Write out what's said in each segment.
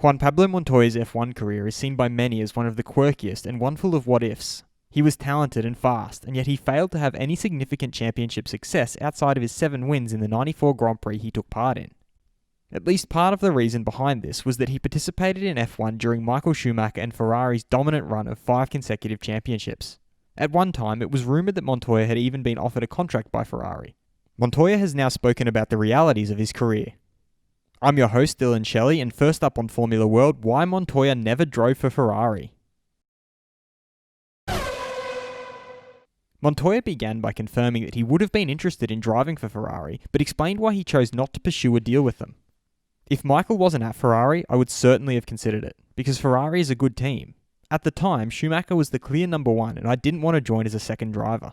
Juan Pablo Montoya's F1 career is seen by many as one of the quirkiest and one full of what-ifs. He was talented and fast, and yet he failed to have any significant championship success outside of his 7 wins in the '94 Grand Prix he took part in. At least part of the reason behind this was that he participated in F1 during Michael Schumacher and Ferrari's dominant run of 5 consecutive championships. At one time, it was rumoured that Montoya had even been offered a contract by Ferrari. Montoya has now spoken about the realities of his career. I'm your host, Dillon Shelley, and first up on Formula World, why Montoya never drove for Ferrari. Montoya began by confirming that he would have been interested in driving for Ferrari, but explained why he chose not to pursue a deal with them. If Michael wasn't at Ferrari, I would certainly have considered it, because Ferrari is a good team. At the time, Schumacher was the clear number 1, and I didn't want to join as a second driver.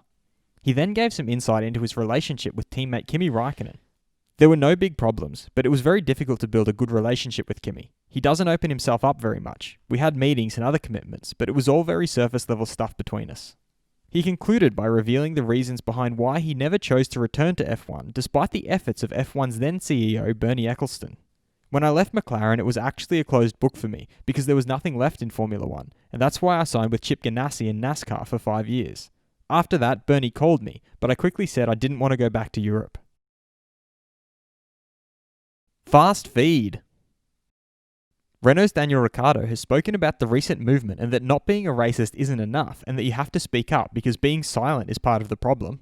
He then gave some insight into his relationship with teammate Kimi Räikkönen. There were no big problems, but it was very difficult to build a good relationship with Kimi. He doesn't open himself up very much. We had meetings and other commitments, but it was all very surface level stuff between us. He concluded by revealing the reasons behind why he never chose to return to F1, despite the efforts of F1's then CEO Bernie Ecclestone. When I left McLaren, it was actually a closed book for me, because there was nothing left in Formula 1, and that's why I signed with Chip Ganassi in NASCAR for 5 years. After that, Bernie called me, but I quickly said I didn't want to go back to Europe. Fast feed. Renault's Daniel Ricciardo has spoken about the recent movement and that not being a racist isn't enough and that you have to speak up because being silent is part of the problem.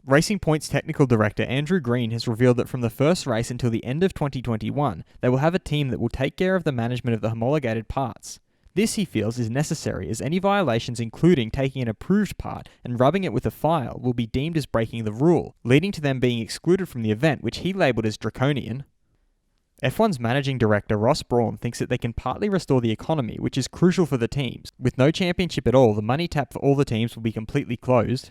Racing Point's technical director Andrew Green has revealed that from the first race until the end of 2021, they will have a team that will take care of the management of the homologated parts. This, he feels, is necessary as any violations including taking an approved part and rubbing it with a file will be deemed as breaking the rule, leading to them being excluded from the event, which he labelled as draconian. F1's managing director Ross Brawn thinks that they can partly restore the economy, which is crucial for the teams. With no championship at all, the money tap for all the teams will be completely closed.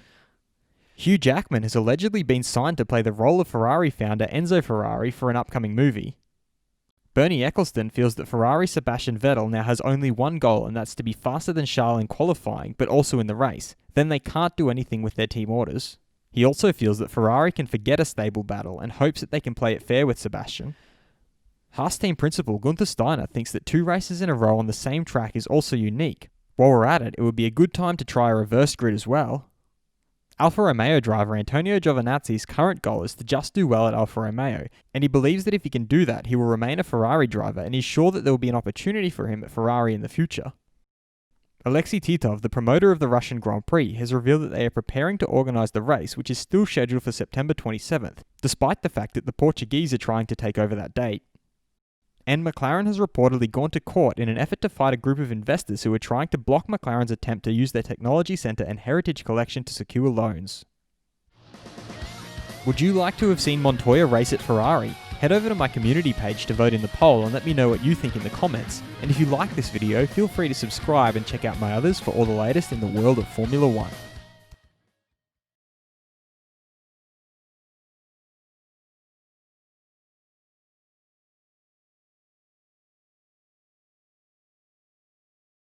Hugh Jackman has allegedly been signed to play the role of Ferrari founder Enzo Ferrari for an upcoming movie. Bernie Ecclestone feels that Ferrari's Sebastian Vettel now has only one goal, and that's to be faster than Charles in qualifying, but also in the race. Then they can't do anything with their team orders. He also feels that Ferrari can forget a stable battle and hopes that they can play it fair with Sebastian. Haas team principal Gunther Steiner thinks that 2 races in a row on the same track is also unique. While we're at it, it would be a good time to try a reverse grid as well. Alfa Romeo driver Antonio Giovinazzi's current goal is to just do well at Alfa Romeo, and he believes that if he can do that, he will remain a Ferrari driver and he's sure that there will be an opportunity for him at Ferrari in the future. Alexei Titov, the promoter of the Russian Grand Prix, has revealed that they are preparing to organise the race, which is still scheduled for September 27th, despite the fact that the Portuguese are trying to take over that date. And McLaren has reportedly gone to court in an effort to fight a group of investors who are trying to block McLaren's attempt to use their technology centre and heritage collection to secure loans. Would you like to have seen Montoya race at Ferrari? Head over to my community page to vote in the poll and let me know what you think in the comments. And if you like this video, feel free to subscribe and check out my others for all the latest in the world of Formula 1.